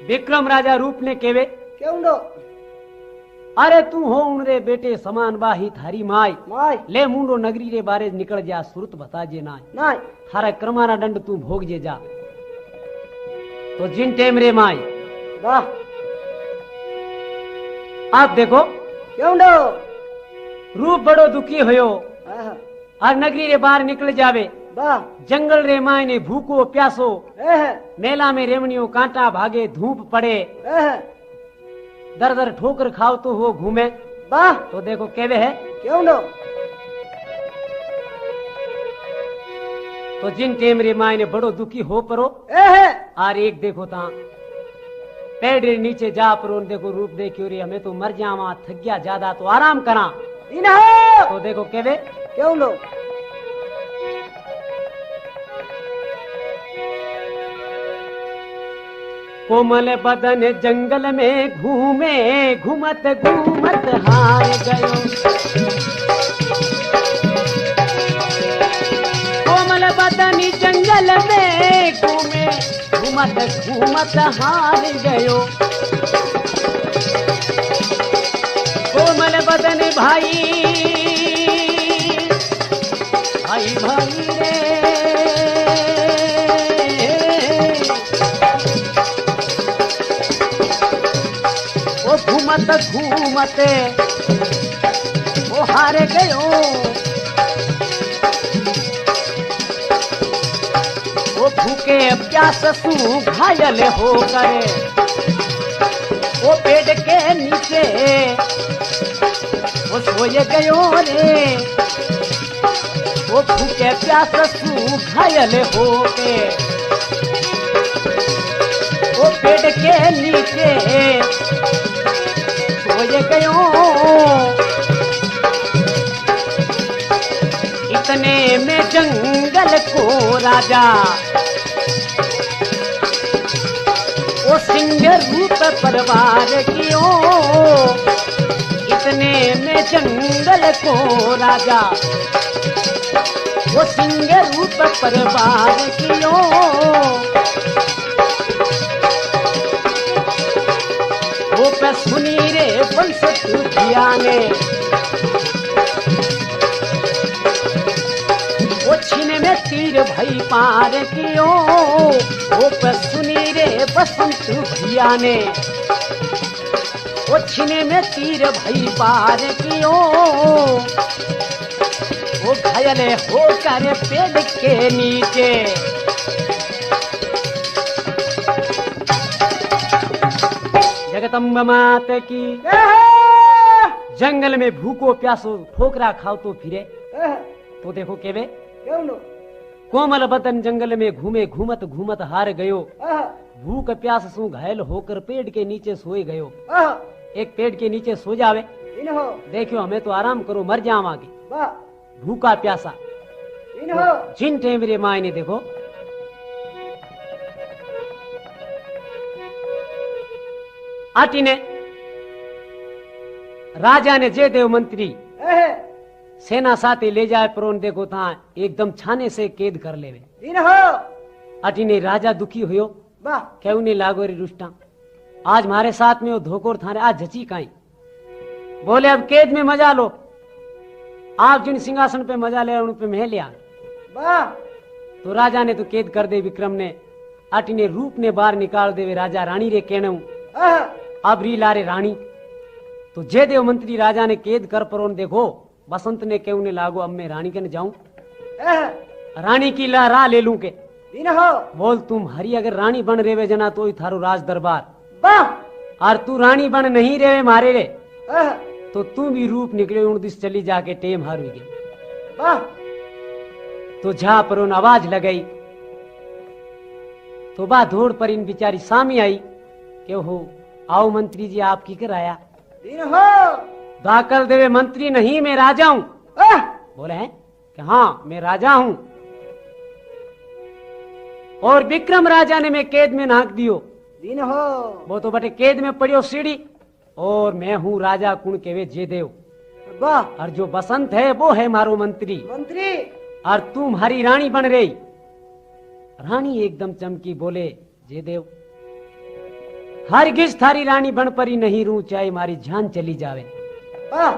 विक्रम राजा रूप ने केवे केवंडो अरे तू हो उन रे बेटे समान बाही थारी माई। माय ले मुंडो नगरी रे बारे निकल जा सुरत बता जे नाय। नाय थारा कर्माना दंड तू भोग जे जा। तो जिन टेम रे माई वाह आप देखो केवंडो रूप बड़ो दुखी होयो आहा और नगरी रे बाहर निकल जावे। वाह जंगल रे माय ने भूखो प्यासो एह मेला में रेवणियों कांटा भागे धूप पड़े एह दर दर ठोकर खाओ तो वो घूमे। वाह तो देखो केवे है केवंडो तो जिन टेम रे माय ने बड़ो दुखी हो परो एह और एक देखो ता पेड़ रे नीचे जा परो देखो रूप देखियो रे हमें तो मर जावा थक गया ज्यादा तो आराम करा। इना तो देखो केवे केवंडो कोमल बदन जंगल में घूमे घूमत घूमत हार गयो। कोमल बदन जंगल में घूमे घूमत घूमत हार गयो। कोमल बदन भाई भाई भाई रे घूमत घूमते वो हार गयो। वो भूखे प्यास सू घायल हो गए। वो पेड़ के नीचे वो सोए गयो रे। वो भूखे प्यास सू घायल हो गए। वो पेड़ के नीचे सोए गयो। इतने में जंगल को राजा वो सिंह रूप परवार कियो। इतने में जंगल को राजा वो सिंह रूप परवार कियो। वो पे सुनी रे बंस तुझिया ने वो छीने में तीर भई पार कियो। वो पे सुनी रे बसंत तुझिया ने वो छीने में तीर भई पार कियो। वो घायल हो कर पेड़ के नीचे जगदम्बा माता की जंगल में भूखो प्यासो ठोकरा खाओ तो फिरे। तो देखो केवे केवंडो कोमल बदन जंगल में घूमे घूमत घूमत हार गयो। आहा भूख प्यास सु घायल होकर पेड़ के नीचे सोए गयो। आहा एक पेड़ के नीचे सो जावे। इनहो देखियो हमें तो आराम करो मर जावांगे वाह भूखा प्यासा। इनहो जिन टेम रे माय ने देखो आटी ने राजा ने जय देव मंत्री एह सेना साथे ले जाए प्रोन देखो था एकदम छाने से कैद कर लेवे। इनहो अटी ने राजा दुखी हुयो वाह क्यों ने लागो रे रुष्टा आज मारे साथ में वो धोकोर थाने आज जची काई बोले अब कैद में मजा लो, आप जिन सिंहासन पे मजा ले उन पे मैं लिया। वाह तो राजा ने तो कैद कर दे विक्रम ने, अटने रूप ने बाहर निकाल दे राजा रानी रे कहने आहा, अब री लारे रानी। तो जयदेव मंत्री राजा ने कैद कर पर देखो बसंत ने क्यों ने लागो अब मैं रानी के न जाऊं, आहा, रानी की राह ले लूं के। दिन हो बोल तुम हरी अगर रानी बन रेवे जना तो ही थारो राज दरबार, वाह और तू रानी बन नहीं रेवे मारे रे आहा, तो तू भी रूप निकले उन दिस चली जाके टेम हार गई। वाह तो जहां पर उन आवाज लगाई तो बा धोड़ पर इन बिचारी सामी आई कि हो आओ मंत्री जी आप की कराया। दिन हो दाखल देवे मंत्री नहीं मैं राजा हूं। आह, बोले हैं कि हाँ मैं राजा हूं, और विक्रम राजा ने मैं कैद में नाक दियो। दिन हो वो तो बटे कैद में पड़ियो सीढ़ी, और मैं हूं राजा कुण केवे जयदेव, वाह और जो बसंत है वो है मारो मंत्री, मंत्री और तुम हरी रानी बन रही। रानी एकदम चमकी, बोले जयदेव हरगिज थारी रानी बन परी नहीं रू चाहे मारी जान चली जावे। वाह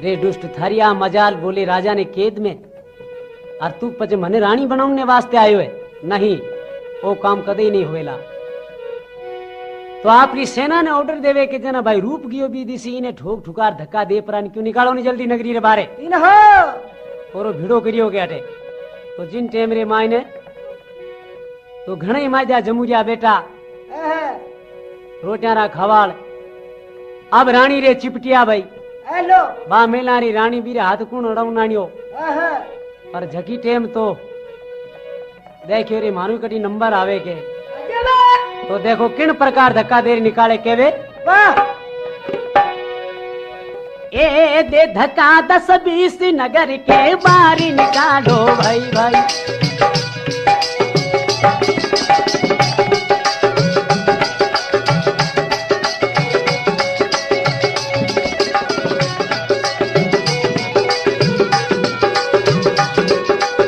रे दुष्ट थारिया मजाल, बोले राजा ने कैद में, और तू पच मने रानी बनाने वास्ते आयो है, नहीं वो काम कदे ही नहीं होवेला। तो आपकी सेना ने ऑर्डर देवे कि जना भाई रूप गियो भी दिसी इन्हें ठोक ठुकार धक्का दे परानी क्यों निकालो नहीं जल्दी नगरी रे बारे, दिन हो और भिड़ो करियो के अटे। तो जिन टेम रे माय ने तो घणे माजा जमुरिया बेटा आहा, रोटियारा खवाड़, अब रानी रे चिपटिया भाई हेलो बा मेलारी रानी बीरे हाथ कुण अड़ाउनानियो, आहा, पर झकी टेम तो देखियो रे मानू कटी नंबर आवे के, अजब, तो देखो किन प्रकार धक्का दे निकाले केवे। वाह ए दे धक्का 10-20 नगर के बारी निकालो भाई भाई।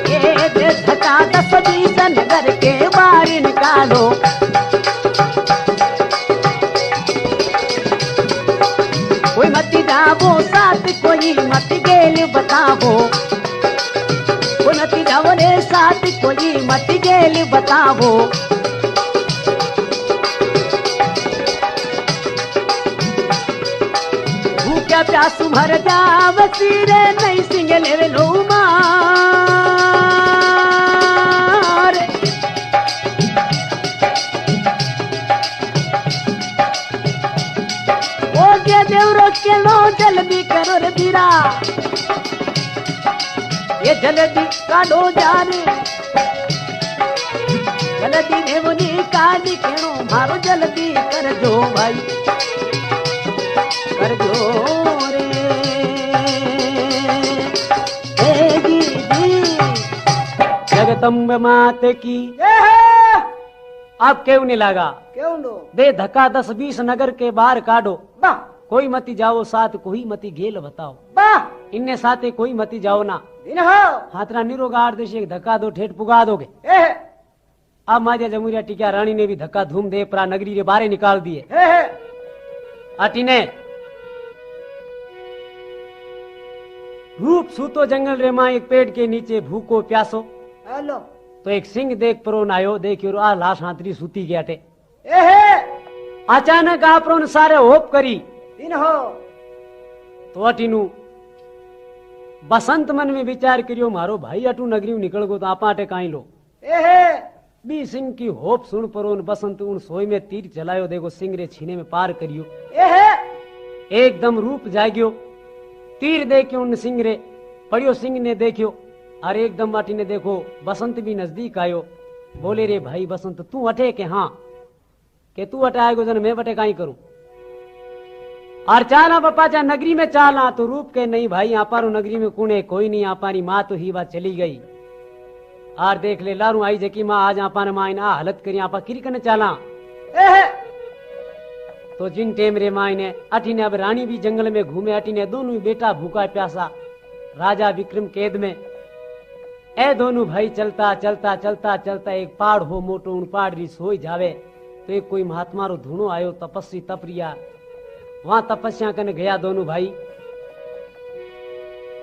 ए दे धक्का 10-20 नगर के बारी निकालो, कोई मत जावो साथ कोई मत गेल बतावो, कोई मत जावो रे साथ कोई मत गेल बतावो। भूख्या प्यासु भर जाव सिरे नहीं सिंह लेवे लो मार। ओ के देवरो के लो जल्दी करो रे बीरा, ये जल्दी काढो जाने, जल्दी देवनी काढी केणो मारो जल्दी कर दो भाई, कर दो रे ए जी जी। जगदम्ब मात की जय हो आप क्यों नहीं लगा, क्यों लो दे धक्का 10-20 नगर के बाहर काढो, वाह कोई मती जाओ साथ कोई मती गेल बताओ, वाह इनने साथे कोई मती जाओ ना, दिन हो हाथरा निरोगार देश एक धक्का दो ठेठ पुगा दोगे। हे अब माजा जमुरिया टिकिया रानी ने भी धक्का धूम दे परा नगरी के बारे निकाल दिए। हे अटीने रूप सूतो जंगल रे मां एक पेड़ के नीचे भूखो प्यासो, हेलो तो एक सिंह देख परोन आयो, देखियो आ लाश हाथरी सूती गया टे। हे अचानक आपरोन सारे होप करी, दिन हो तो अटीनु बसंत मन में विचार करियो मारो भाई अटू नगरी में निकल गो तो आपा अटे काई लो। हे बी सिंह की होप सुन परोन बसंत उन सोई में तीर चलायो, देखो सिंह रे छीने में पार करियो, हे एकदम रूप जाग्यो, तीर देखियो उन सिंह रे पड़ियो, सिंह ने देखियो और एकदम माटी ने देखो बसंत भी नजदीक आयो। बोले रे भाई बसंत तू अटे के हाँ, के तू अटे आएगो जन मैं बटे काई करूं, और चाला पप्पा चा नगरी में चाला, तो रूप के नहीं भाई आपारो नगरी में कुणे कोई नहीं, आपारी माँ तो ही बात चली गई, और देख ले लारू आई जकी माँ आज आपा ने माँ ना हालत करी आपा किरी कने चाला। तो जिन टेम रे माँ ने अठी ने अब रानी भी जंगल में घूमे, अठी ने दोनों बेटा भूखा प्यासा, राजा विक्रम कैद में। ए दोनों भाई चलता चलता चलता चलता एक पहाड़ हो मोटो, उन पहाड़ री सोई जावे तो एक कोई महात्मा रो धुनो आयो, तपस्वी तपरिया, वहां तपस्या कने गया दोनों भाई।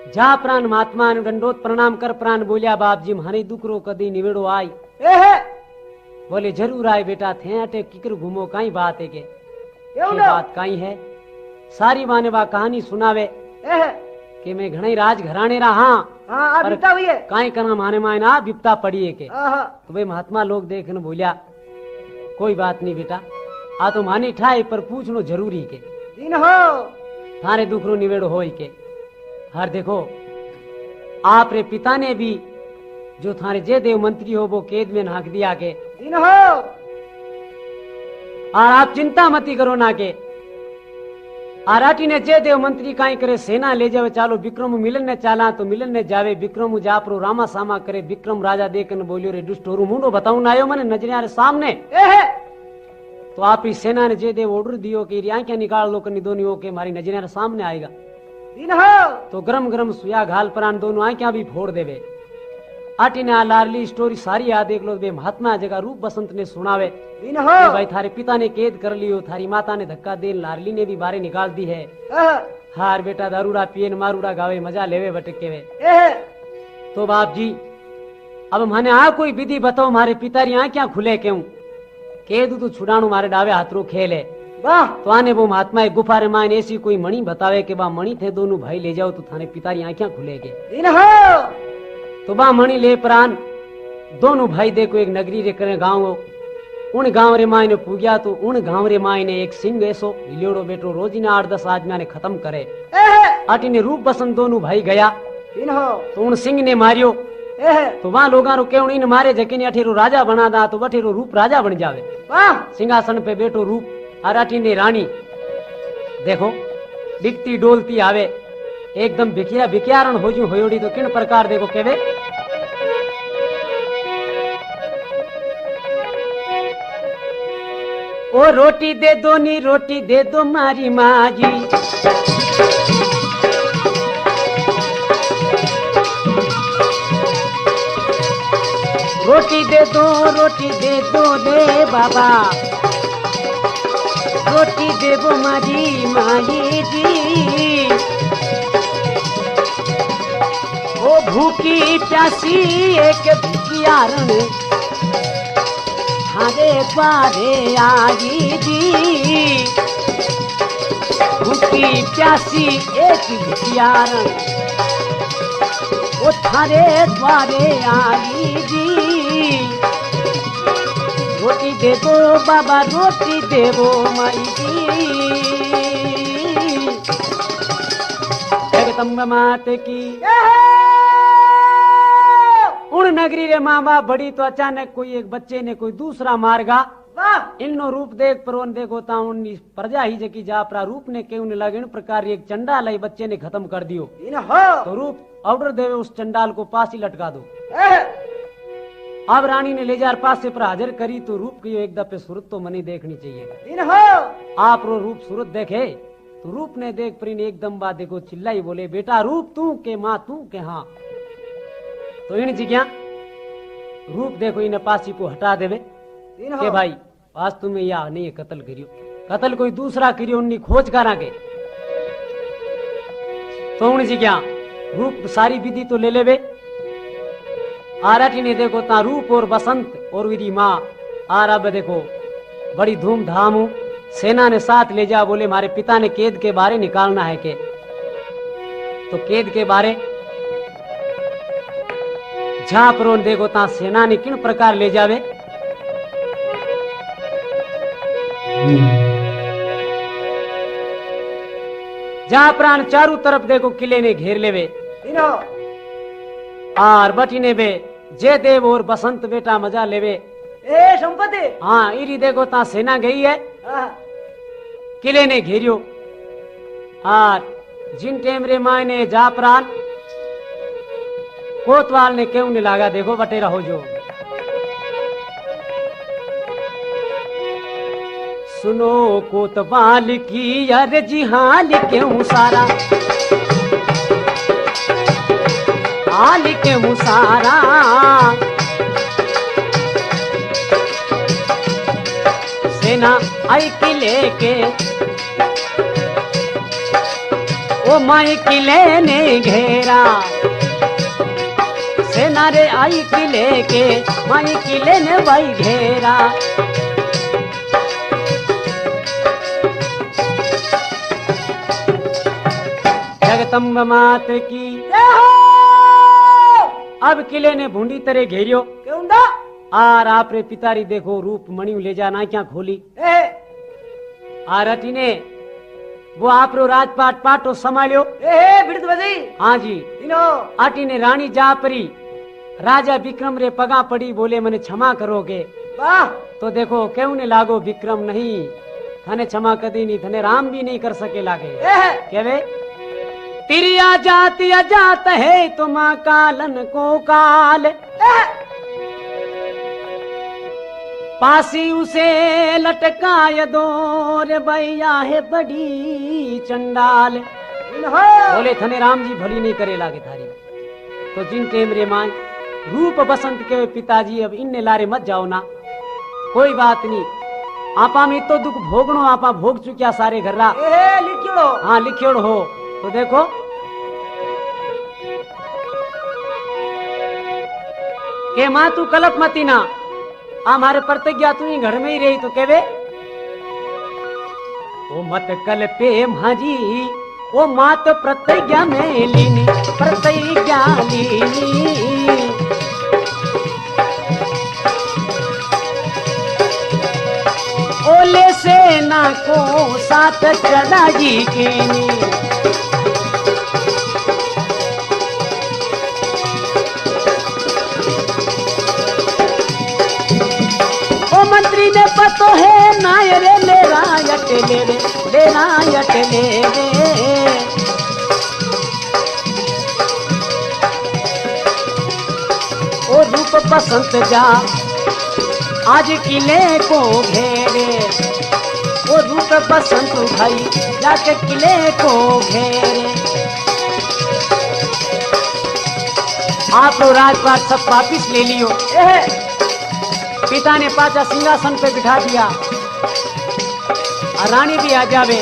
जा प्राण महात्मा ने दंडोत प्रणाम कर प्राण बोलिया बाप जी मारे दुकरो कदी निवेड़ो आई। बोले जरूर आए बेटा थे अटे किकर घूमो काई बात है के बात काई है सारी माने बा कहानी सुनावे कि मैं घणे राज घराने रहा हाँ काई करना माने माने ना विपता पड़ी है के तो वे महात्मा लोग देखने बोलिया कोई बात नहीं बेटा आ तो मानी ठाई पर पूछनो जरूरी के दिन हो थारे दुखरो निवेड़ो होई के हर देखो आप रे पिता ने भी जो थारे जे देव मंत्री हो वो कैद में नाक दिया के दिन हो और आप चिंता मती करो ना के आराटी ने जे देव मंत्री काई करे सेना ले जावे चालो विक्रम मिलन ने चाला तो मिलन ने जावे विक्रम जापरो रामा सामा करे विक्रम राजा देखन बोलियो रे दुष्टोरू मुंडो बताऊं ना आयो मने नजरिया रे सामने तो आप ही सेना ने जे देव ऑर्डर दियो कि आंखें निकाल लो कनी दोनों हो के मारी नजरिया रे सामने आएगा दिन हो तो गरम गरम सुया घाल परान दोनों आंखें भी फोड़ देवे आटी ने लारली स्टोरी सारी याद देख लो बे महात्मा जगह रूप बसंत ने सुनावे दिन हो भाई थारे पिता ने कैद कर लियो थारी माता ने धक्का दे लारली ने भी बारे निकाल दी है हार बेटा दारूड़ा पिए मारूड़ा गावे मजा लेवे भटके वे तो बाप जी अब माने आ कोई विधि बताओ मारे पिता री आंखें खुले क्यों कैद तो छुड़ाणु मारे डावे हाथरो खेल है वाह तो आने वो महात्मा एक गुफा रे मायने ऐसी कोई मणि बतावे कि बा मणि थे दोनों भाई ले जाओ तो थाने पिता री आंखें खुलेगे दिन हो तो बा मणि ले प्राण दोनों भाई देखो एक नगरी रे करे गांव उन गांव रे मायने पूग्या तो उन गांव रे मायने एक सिंह ऐसो हिलेड़ो बेटो रोजी ने 8-10 आदमी ने खत्म करे आटी ने रूप बसंत दोनों भाई गया दिन हो तो उन सिंह ने मारियो तो वहां लोगा रो केवण इन मारे जके ने अठेरो राजा बना दा तो बठेरो रूप राजा बन जावे वाह सिंहासन पे बैठो रूप आराटी ने रानी देखो दिखती डोलती आवे एकदम भिकिया भिकियारण हो जू होयोड़ी तो किन प्रकार देखो केवे ओ रोटी दे दो नी रोटी दे दो मारी माँ जी रोटी दे दो दे बाबा रोटी देवो मारी माई जी ओ भूखी प्यासी एक भिकियारण थारे द्वारे आई जी भूखी प्यासी एक भिकियारण ओ थारे द्वारे आई जी रोटी दे दो बाबा रोटी देवो माई जी जगदम्बा मात की उन नगरी रे माँ बाप बड़ी तो अचानक कोई एक बच्चे ने कोई दूसरा मार्गा इनो रूप देख परवन देखो ता उन्नी प्रजा ही जकी जा प्रा रूप ने के उन्हें लगे प्रकार एक चंडाल ही बच्चे ने खत्म कर दियो तो रूप ऑर्डर देवे उस चंडाल को पास ही लटका दो अब रानी ने ले जार पास से पर हाजिर करी तो रूप की एक दफे सूरत तो मनी देखनी चाहिए आप रो रूप सूरत देखे तो रूप ने देख पर एकदम बात देखो चिल्लाई बोले बेटा रूप तू के माँ तू के हाँ तो इन जिज्ञा रूप देखो इन पासी को हटा देवे के भाई आज तुम्हें या नहीं कत्ल करियो कत्ल कोई दूसरा करियो उन्नी खोज करा के तो उन जिज्ञा रूप सारी विधि तो ले लेवे आराटी ने देखो ता रूप और बसंत और विधि माँ आरब देखो बड़ी धूमधाम सेना ने साथ ले जा बोले मारे पिता ने कैद के बारे निकालना है के तो कैद के बारे झापरो देखो ता सेना ने किन प्रकार ले जावे जहां प्राण चारों तरफ देखो किले ने घेर लेवे आर बटीने बे जय देव और बसंत बेटा मजा लेवे ए संपत्ति हाँ इरी देखो ता सेना गई है किले ने घेरियो आर जिन टेम रे मायने जा प्राण कोतवाल ने क्यों नहीं लागा देखो बटेरा हो जो सुनो कोतवाल की अर्जी हाल क्यों सारा हाल क्यों सारा सेना आई किले के ओ माई किले ने घेरा, सेना रे आई किले के, माई किले ने भाई घेरा। जगदम्ब मात की जय हो। अब किले ने भूंडी तरह घेरियो केउंडा आर आपरे पितारी देखो रूप मणियु ले जाना क्या खोली ए आर अटीने वो आपरो राजपाट पाटो संभालियो। ए बिड़त बजी हाँ जी दिनो आटीने रानी जा परी राजा विक्रम रे पगा पड़ी बोले मने क्षमा करोगे। वाह तो देखो क्यों ने लागो विक्रम नहीं थने क्षमा कदी नहीं थने राम भी नहीं कर सके लागे। ए केवे तेरी आजात अजात है तुम कालन को काल, पासी उसे लटकाय दो रे भैया है बड़ी चंडाल। दिनो बोले थने राम जी भली नहीं करे लागे थारी। तो जिन टेम रे मां रूप बसंत के पिताजी अब इनने लारे मत जाओ ना, कोई बात नहीं आपा में तो दुख भोगनो आपा भोग चुकिया सारे घर्रा। ए लिखियो हाँ लिखियोड़ हो तो देखो के माँ तू कलप मती ना हमारे प्रतिज्ञा तू ही घर में ही रही तो केवे ओ मत कल पे माजी ओ माँ तो प्रतिज्ञा में लीनी प्रतिज्ञा लीनी। ओले सेना को साथ चढ़ाई कीनी, ओ मंत्री ने पतो है नायरे ले रायट ले रायट ले रे। ओ रूप बसंत जा आज किले को घेरे, ओ रूप बसंत भाई जाके किले को घेरे। आप लोग राजपाट सब वापिस ले लियो। पिता ने पाचा सिंहासन पे बिठा दिया और रानी भी आ जावे।